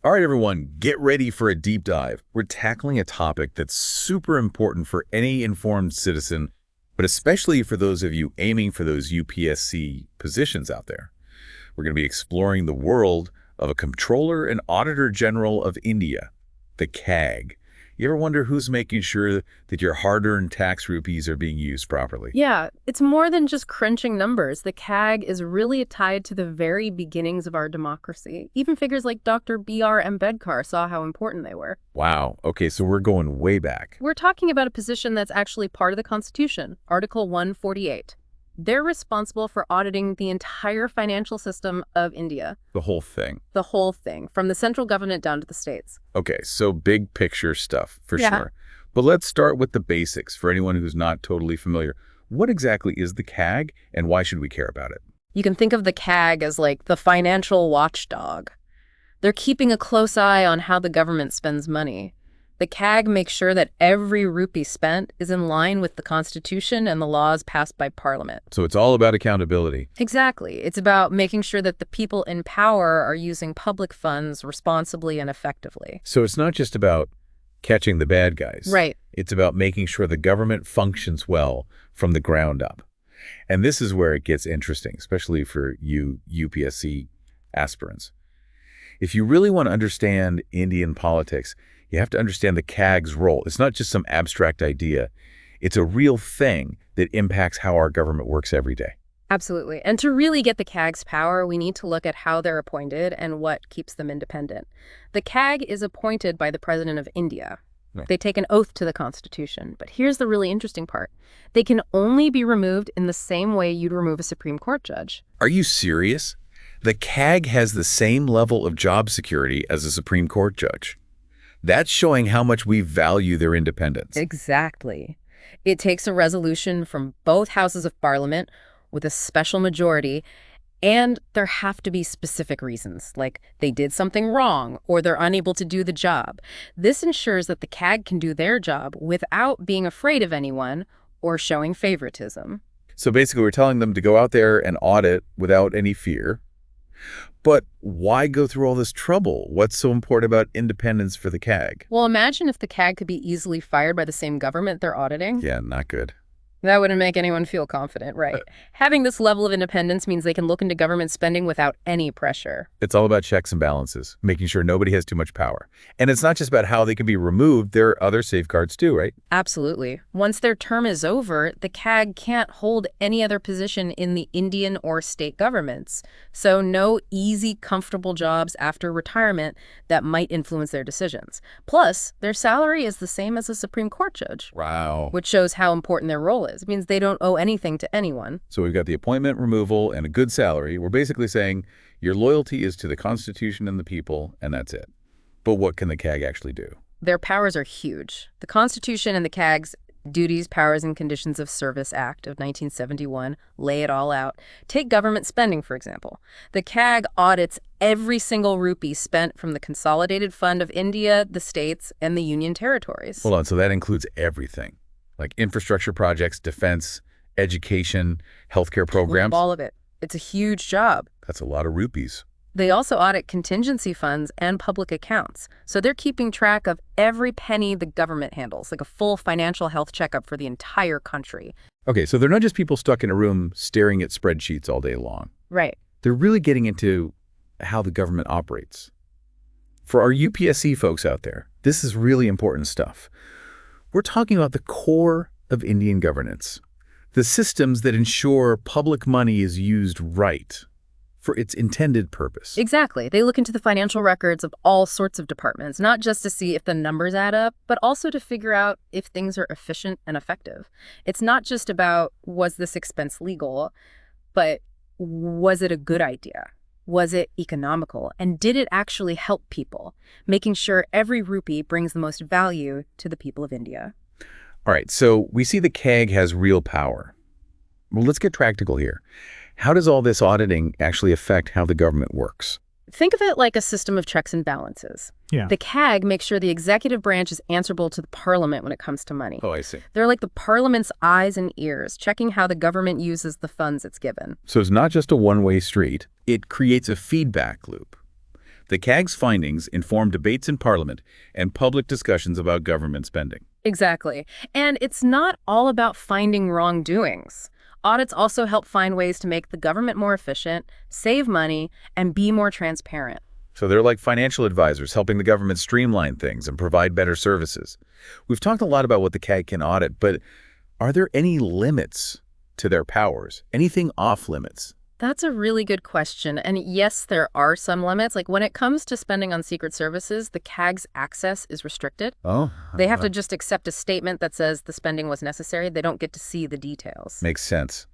All right, everyone, get ready for a deep dive. We're tackling a topic that's super important for any informed citizen, but especially for those of you aiming for those UPSC positions out there. We're going to be exploring the world of a Comptroller and Auditor General of India, the CAG. You ever wonder who's making sure that your hard-earned tax rupees are being used properly? Yeah, it's more than just crunching numbers. The CAG is really tied to the very beginnings of our democracy. Even figures like Dr. B.R. Ambedkar saw how important they were. Wow. Okay, so we're going way back. We're talking about a position that's actually part of the Constitution, Article 148. They're responsible for auditing the entire financial system of India. The whole thing. The whole thing, from the central government down to the states. Okay, so big picture stuff, for Yeah. sure. But let's start with the basics for anyone who's not totally familiar. What exactly is the CAG, and why should we care about it? You can think of the CAG as like the financial watchdog. They're keeping a close eye on how the government spends money. The CAG makes sure that every rupee spent is in line with the Constitution and the laws passed by Parliament. So it's all about accountability. Exactly. It's about making sure that the people in power are using public funds responsibly and effectively. So it's not just about catching the bad guys. Right. It's about making sure the government functions well from the ground up. And this is where it gets interesting, especially for you UPSC aspirants. If you really want to understand Indian politics, you have to understand the CAG's role. It's not just some abstract idea. It's a real thing that impacts how our government works every day. Absolutely. And to really get the CAG's power, we need to look at how they're appointed and what keeps them independent. The CAG is appointed by the President of India. Right. They take an oath to the Constitution. But here's the really interesting part. They can only be removed in the same way you'd remove a Supreme Court judge. Are you serious? The CAG has the same level of job security as a Supreme Court judge. That's showing how much we value their independence. Exactly. It takes a resolution from both houses of Parliament with a special majority, and there have to be specific reasons, like they did something wrong or they're unable to do the job. This ensures that the CAG can do their job without being afraid of anyone or showing favoritism. So basically, we're telling them to go out there and audit without any fear. But why go through all this trouble? What's so important about independence for the CAG? Well, imagine if the CAG could be easily fired by the same government they're auditing. Yeah, not good. That wouldn't make anyone feel confident, right? Having this level of independence means they can look into government spending without any pressure. It's all about checks and balances, making sure nobody has too much power. And it's not just about how they can be removed. There are other safeguards too, right? Absolutely. Once their term is over, the CAG can't hold any other position in the Indian or state governments. So no easy, comfortable jobs after retirement that might influence their decisions. Plus, their salary is the same as a Supreme Court judge. Wow. Which shows how important their role is. It means they don't owe anything to anyone. So we've got the appointment, removal, and a good salary. We're basically saying your loyalty is to the Constitution and the people, and that's it. But what can the CAG actually do? Their powers are huge. The Constitution and the CAG's Duties, Powers, and Conditions of Service Act of 1971 lay it all out. Take government spending, for example. The CAG audits every single rupee spent from the Consolidated Fund of India, the states, and the Union territories. Hold on, so that includes everything, like infrastructure projects, defense, education, healthcare programs? All of it. It's a huge job. That's a lot of rupees. They also audit contingency funds and public accounts. So they're keeping track of every penny the government handles, like a full financial health checkup for the entire country. Okay, so they're not just people stuck in a room staring at spreadsheets all day long. Right. They're really getting into how the government operates. For our UPSC folks out there, this is really important stuff. We're talking about the core of Indian governance, the systems that ensure public money is used right for its intended purpose. Exactly. They look into the financial records of all sorts of departments, not just to see if the numbers add up, but also to figure out if things are efficient and effective. It's not just about, was this expense legal, but was it a good idea? Was it economical? And did it actually help people? Making sure every rupee brings the most value to the people of India. All right, so we see the CAG has real power. Well, let's get practical here. How does all this auditing actually affect how the government works? Think of it like a system of checks and balances. Yeah. The CAG makes sure the executive branch is answerable to the parliament when it comes to money. Oh, I see. They're like the parliament's eyes and ears, checking how the government uses the funds it's given. So it's not just a one-way street. It creates a feedback loop. The CAG's findings inform debates in Parliament and public discussions about government spending. Exactly. And it's not all about finding wrongdoings. Audits also help find ways to make the government more efficient, save money, and be more transparent. So they're like financial advisors helping the government streamline things and provide better services. We've talked a lot about what the CAG can audit, but are there any limits to their powers? Anything off limits? That's a really good question. And yes, there are some limits. Like when it comes to spending on secret services, the CAG's access is restricted. Oh, They have to just accept a statement that says the spending was necessary. They don't get to see the details. makes sense.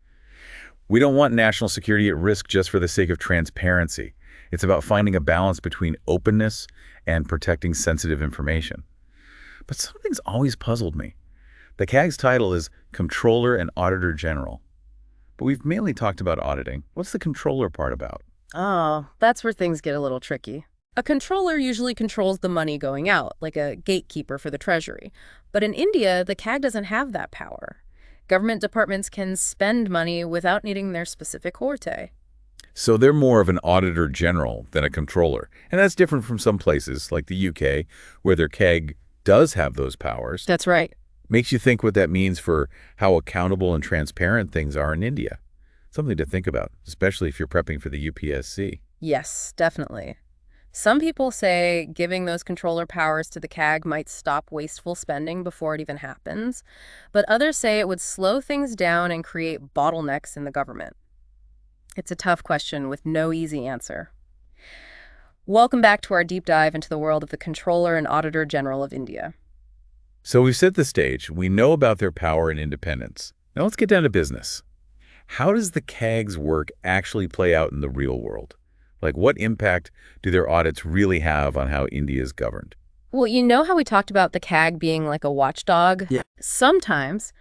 We don't want national security at risk just for the sake of transparency. It's about finding a balance between openness and protecting sensitive information. But something's always puzzled me. The CAG's title is Comptroller and Auditor General. But we've mainly talked about auditing. What's the controller part about? Oh, that's where things get a little tricky. A controller usually controls the money going out, like a gatekeeper for the treasury. But in India, the CAG doesn't have that power. Government departments can spend money without needing their specific forte. So they're more of an auditor general than a controller. And that's different from some places, like the UK, where their CAG does have those powers. That's right. Makes you think what that means for how accountable and transparent things are in India. Something to think about, especially if you're prepping for the UPSC. Yes, definitely. Some people say giving those controller powers to the CAG might stop wasteful spending before it even happens, but others say it would slow things down and create bottlenecks in the government. It's a tough question with no easy answer. Welcome back to our deep dive into the world of the Comptroller and Auditor General of India. So we've set the stage. We know about their power and independence. Now let's get down to business. How does the CAG's work actually play out in the real world? Like, what impact do their audits really have on how India is governed? Well, you know how we talked about the CAG being like a watchdog? Yeah. Sometimes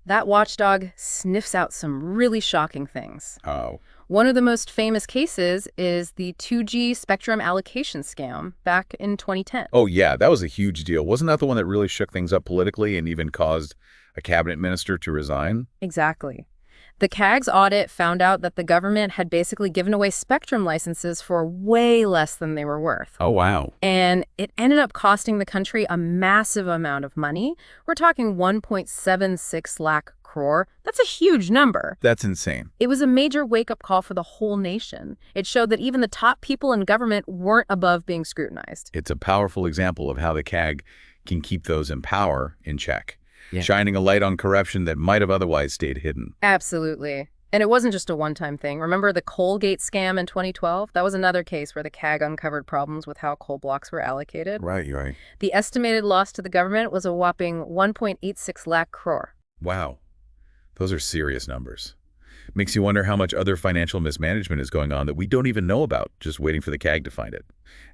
that watchdog sniffs out some really shocking things. Oh. One of the most famous cases is the 2G spectrum allocation scam back in 2010. Oh, yeah, that was a huge deal. Wasn't that the one that really shook things up politically and even caused a cabinet minister to resign? Exactly. The CAG's audit found out that the government had basically given away spectrum licenses for way less than they were worth. Oh, wow. And it ended up costing the country a massive amount of money. We're talking 1.76 lakh crore. That's a huge number. That's insane. It was a major wake-up call for the whole nation. It showed that even the top people in government weren't above being scrutinized. It's a powerful example of how the CAG can keep those in power in check, Yeah. shining a light on corruption that might have otherwise stayed hidden. Absolutely. And it wasn't just a one-time thing. Remember the Colgate scam in 2012? That was another case where the CAG uncovered problems with how coal blocks were allocated. Right, right. The estimated loss to the government was a whopping 1.86 lakh crore. Wow. Those are serious numbers. Makes you wonder how much other financial mismanagement is going on that we don't even know about, just waiting for the CAG to find it.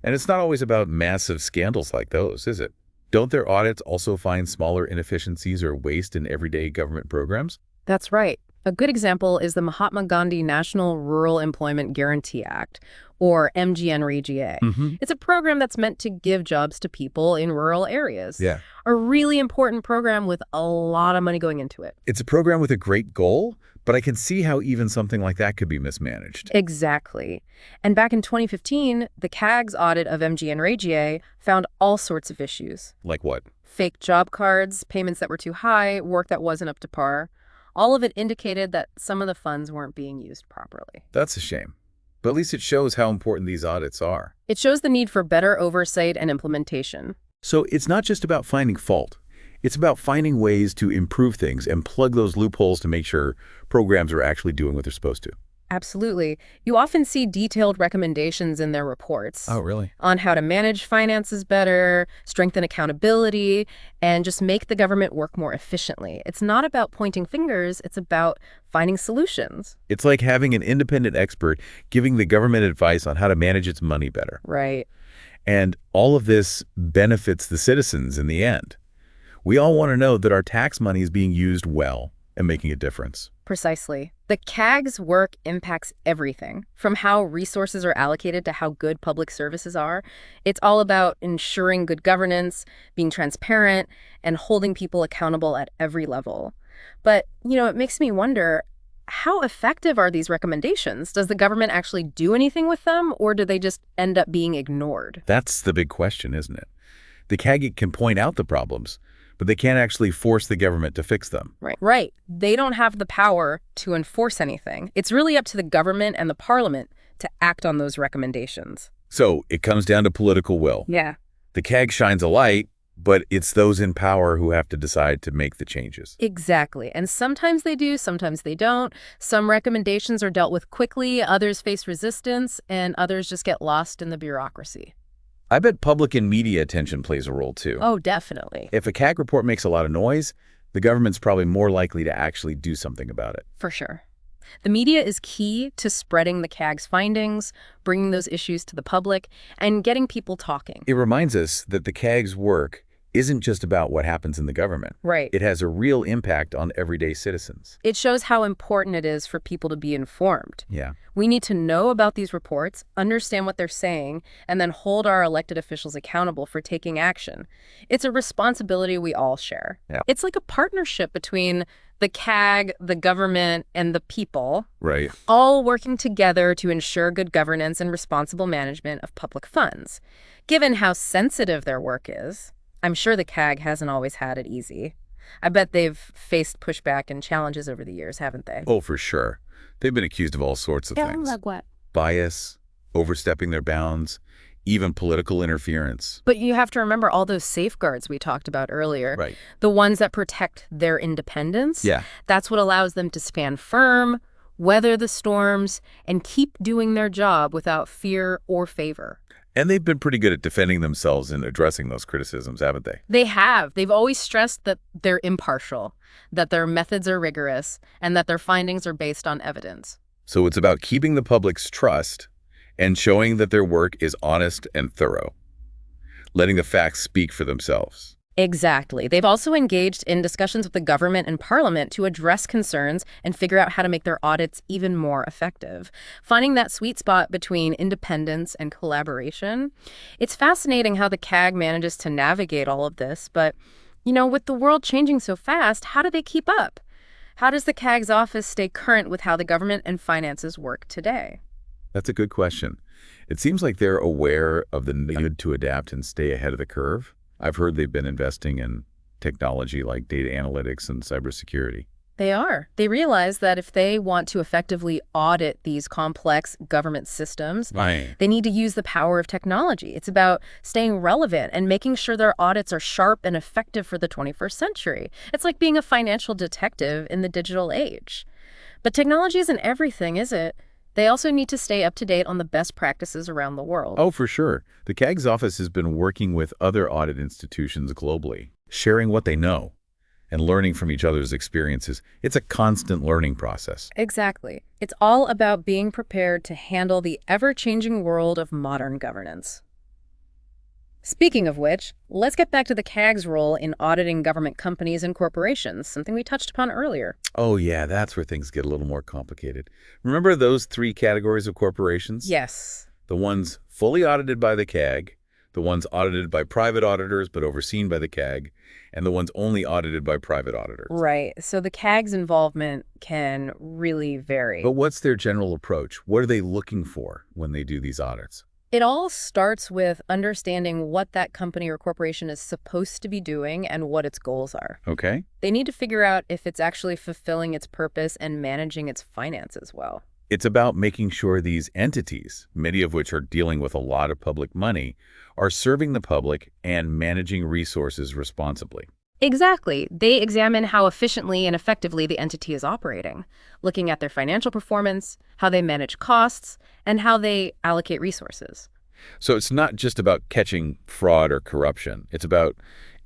And it's not always about massive scandals like those, is it? Don't their audits also find smaller inefficiencies or waste in everyday government programs? That's right. A good example is the Mahatma Gandhi National Rural Employment Guarantee Act, or MGNREGA. It's a program that's meant to give jobs to people in rural areas. Yeah. A really important program with a lot of money going into it. It's a program with a great goal, but I can see how even something like that could be mismanaged. Exactly. And back in 2015, the CAG's audit of MGNREGA found all sorts of issues. Like what? Fake job cards, payments that were too high, work that wasn't up to par. All of it indicated that some of the funds weren't being used properly. That's a shame. But at least it shows how important these audits are. It shows the need for better oversight and implementation. So it's not just about finding fault. It's about finding ways to improve things and plug those loopholes to make sure programs are actually doing what they're supposed to. Absolutely. You often see detailed recommendations in their reports. Oh, really? On how to manage finances better, strengthen accountability, and just make the government work more efficiently. It's not about pointing fingers, it's about finding solutions. It's like having an independent expert giving the government advice on how to manage its money better. Right. And all of this benefits the citizens in the end. We all want to know that our tax money is being used well and making a difference. Precisely. The CAG's work impacts everything, from how resources are allocated to how good public services are. It's all about ensuring good governance, being transparent, and holding people accountable at every level. But, it makes me wonder, how effective are these recommendations? Does the government actually do anything with them, or do they just end up being ignored? That's the big question, isn't it? The CAG can point out the problems, but they can't actually force the government to fix them. Right. They don't have the power to enforce anything. It's really up to the government and the parliament to act on those recommendations. So it comes down to political will. Yeah. The CAG shines a light, but it's those in power who have to decide to make the changes. Exactly. And sometimes they do, sometimes they don't. Some recommendations are dealt with quickly, others face resistance, and others just get lost in the bureaucracy. I bet public and media attention plays a role too. Oh, definitely. If a CAG report makes a lot of noise, the government's probably more likely to actually do something about it. For sure. The media is key to spreading the CAG's findings, bringing those issues to the public, and getting people talking. It reminds us that the CAG's work isn't just about what happens in the government. Right. It has a real impact on everyday citizens. It shows how important it is for people to be informed. Yeah. We need to know about these reports, understand what they're saying, and then hold our elected officials accountable for taking action. It's a responsibility we all share. Yeah. It's like a partnership between the CAG, the government, and the people, Right. all working together to ensure good governance and responsible management of public funds. Given how sensitive their work is, I'm sure the CAG hasn't always had it easy. I bet they've faced pushback and challenges over the years, haven't they? Oh, for sure. They've been accused of all sorts of things. Like what? Bias, overstepping their bounds, even political interference. But you have to remember all those safeguards we talked about earlier. Right. The ones that protect their independence. Yeah. That's what allows them to stand firm, weather the storms, and keep doing their job without fear or favor. And they've been pretty good at defending themselves and addressing those criticisms, haven't they? They have. They've always stressed that they're impartial, that their methods are rigorous, and that their findings are based on evidence. So it's about keeping the public's trust and showing that their work is honest and thorough, letting the facts speak for themselves. Exactly. They've also engaged in discussions with the government and parliament to address concerns and figure out how to make their audits even more effective. Finding that sweet spot between independence and collaboration. It's fascinating how the CAG manages to navigate all of this, but, with the world changing so fast, how do they keep up? How does the CAG's office stay current with how the government and finances work today? That's a good question. It seems like they're aware of the need to adapt and stay ahead of the curve. I've heard they've been investing in technology like data analytics and cybersecurity. They are. They realize that if they want to effectively audit these complex government systems, Right. they need to use the power of technology. It's about staying relevant and making sure their audits are sharp and effective for the 21st century. It's like being a financial detective in the digital age. But technology isn't everything, is it? They also need to stay up to date on the best practices around the world. Oh, for sure. The CAG's office has been working with other audit institutions globally, sharing what they know and learning from each other's experiences. It's a constant learning process. Exactly. It's all about being prepared to handle the ever-changing world of modern governance. Speaking of which, let's get back to the CAG's role in auditing government companies and corporations, something we touched upon earlier. Oh, yeah, that's where things get a little more complicated. Remember those three categories of corporations? Yes. The ones fully audited by the CAG, the ones audited by private auditors but overseen by the CAG, and the ones only audited by private auditors. Right. So the CAG's involvement can really vary. But what's their general approach? What are they looking for when they do these audits? It all starts with understanding what that company or corporation is supposed to be doing and what its goals are. Okay. They need to figure out if it's actually fulfilling its purpose and managing its finances well. It's about making sure these entities, many of which are dealing with a lot of public money, are serving the public and managing resources responsibly. Exactly. They examine how efficiently and effectively the entity is operating, looking at their financial performance, how they manage costs, and how they allocate resources. So it's not just about catching fraud or corruption. It's about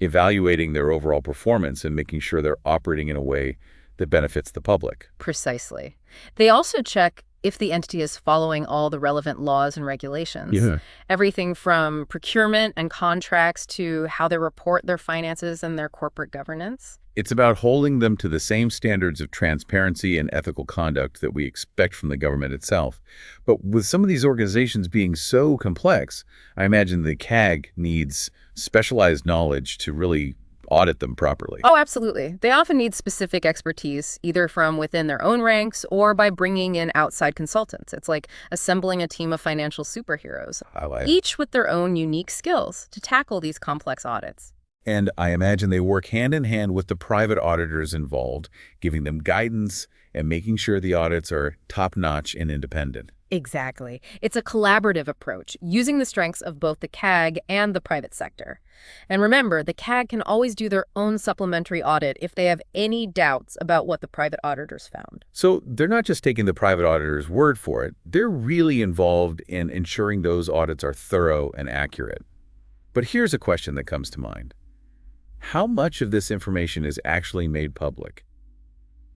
evaluating their overall performance and making sure they're operating in a way that benefits the public. Precisely. They also check if the entity is following all the relevant laws and regulations. Yeah. Everything from procurement and contracts to how they report their finances and their corporate governance. It's about holding them to the same standards of transparency and ethical conduct that we expect from the government itself. But with some of these organizations being so complex, I imagine the CAG needs specialized knowledge to really audit them properly. Oh, absolutely. They often need specific expertise, either from within their own ranks or by bringing in outside consultants. It's like assembling a team of financial superheroes, I like it. each with their own unique skills to tackle these complex audits. And I imagine they work hand in hand with the private auditors involved, giving them guidance and making sure the audits are top-notch and independent. Exactly. It's a collaborative approach, using the strengths of both the CAG and the private sector. And remember, the CAG can always do their own supplementary audit if they have any doubts about what the private auditors found. So they're not just taking the private auditor's word for it, they're really involved in ensuring those audits are thorough and accurate. But here's a question that comes to mind. How much of this information is actually made public?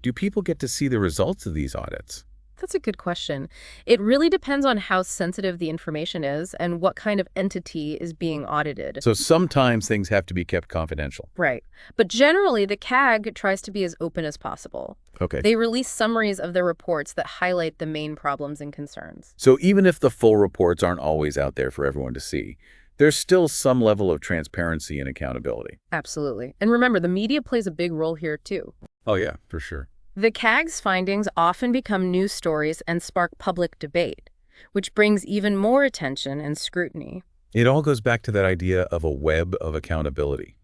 Do people get to see the results of these audits? That's a good question. It really depends on how sensitive the information is and what kind of entity is being audited. So sometimes things have to be kept confidential. Right. But generally, the CAG tries to be as open as possible. Okay. They release summaries of their reports that highlight the main problems and concerns. So even if the full reports aren't always out there for everyone to see, there's still some level of transparency and accountability. Absolutely. And remember, the media plays a big role here, too. Oh, yeah, for sure. The CAG's findings often become news stories and spark public debate, which brings even more attention and scrutiny. It all goes back to that idea of a web of accountability.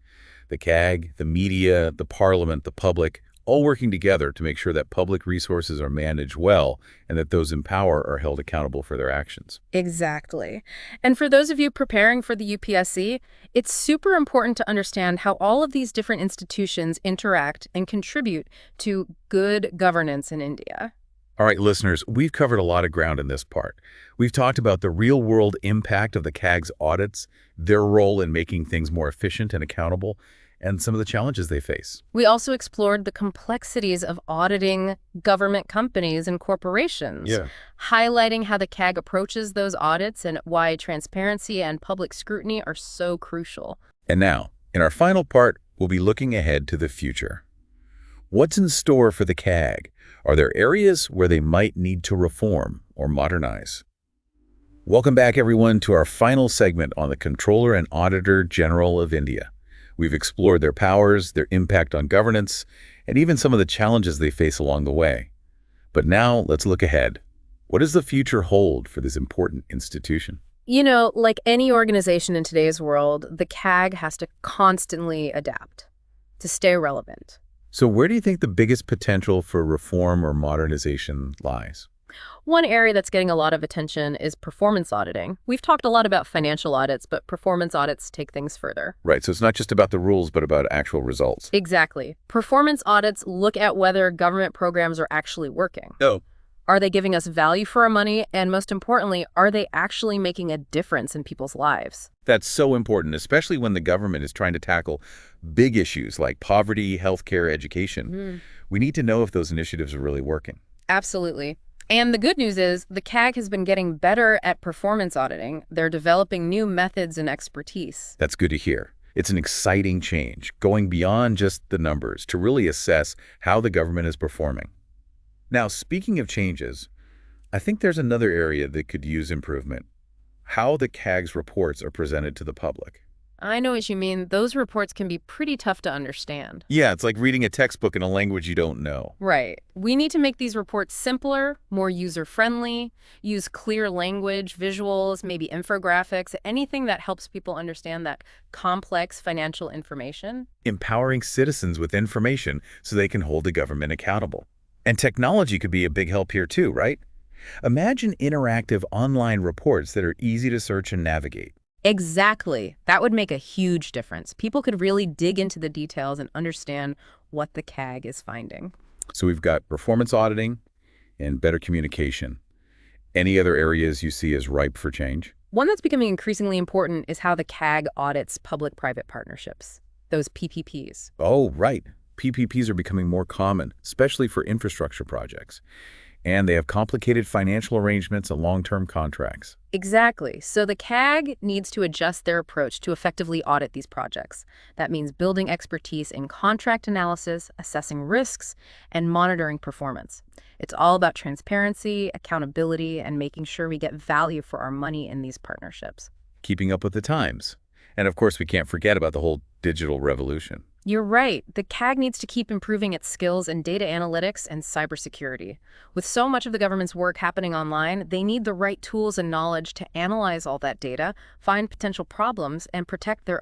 The CAG, the media, the parliament, the public, all working together to make sure that public resources are managed well and that those in power are held accountable for their actions. Exactly. And for those of you preparing for the UPSC, it's super important to understand how all of these different institutions interact and contribute to good governance in India. All right, listeners, we've covered a lot of ground in this part. We've talked about the real-world impact of the CAG's audits, their role in making things more efficient and accountable, and some of the challenges they face. We also explored the complexities of auditing government companies and corporations, highlighting how the CAG approaches those audits and why transparency and public scrutiny are so crucial. And now, in our final part, we'll be looking ahead to the future. What's in store for the CAG? Are there areas where they might need to reform or modernize? Welcome back, everyone, to our final segment on the Comptroller and Auditor General of India. We've explored their powers, their impact on governance, and even some of the challenges they face along the way. But now, let's look ahead. What does the future hold for this important institution? You know, like any organization in today's world, the CAG has to constantly adapt to stay relevant. So where do you think the biggest potential for reform or modernization lies? One area that's getting a lot of attention is performance auditing. We've talked a lot about financial audits, but performance audits take things further. Right, so it's not just about the rules, but about actual results. Exactly. Performance audits look at whether government programs are actually working. Oh. Are they giving us value for our money? And most importantly, are they actually making a difference in people's lives? That's so important, especially when the government is trying to tackle big issues like poverty, healthcare, education. We need to know if those initiatives are really working. Absolutely. And the good news is the CAG has been getting better at performance auditing. They're developing new methods and expertise. That's good to hear. It's an exciting change, going beyond just the numbers to really assess how the government is performing. Now, speaking of changes, I think there's another area that could use improvement: how the CAG's reports are presented to the public. I know what you mean. Those reports can be pretty tough to understand. Yeah, it's like reading a textbook in a language you don't know. Right. We need to make these reports simpler, more user-friendly, use clear language, visuals, maybe infographics, anything that helps people understand that complex financial information. Empowering citizens with information so they can hold the government accountable. And technology could be a big help here too, right? Imagine interactive online reports that are easy to search and navigate. Exactly. That would make a huge difference. People could really dig into the details and understand what the CAG is finding. So we've got performance auditing and better communication. Any other areas you see as ripe for change? One that's becoming increasingly important is how the CAG audits public-private partnerships, those PPPs. Oh, right. PPPs are becoming more common, especially for infrastructure projects. And they have complicated financial arrangements and long-term contracts. Exactly. So the CAG needs to adjust their approach to effectively audit these projects. That means building expertise in contract analysis, assessing risks, and monitoring performance. It's all about transparency, accountability, and making sure we get value for our money in these partnerships. Keeping up with the times. And of course, we can't forget about the whole digital revolution. You're right. The CAG needs to keep improving its skills in data analytics and cybersecurity. With so much of the government's work happening online, they need the right tools and knowledge to analyze all that data, find potential problems, and protect their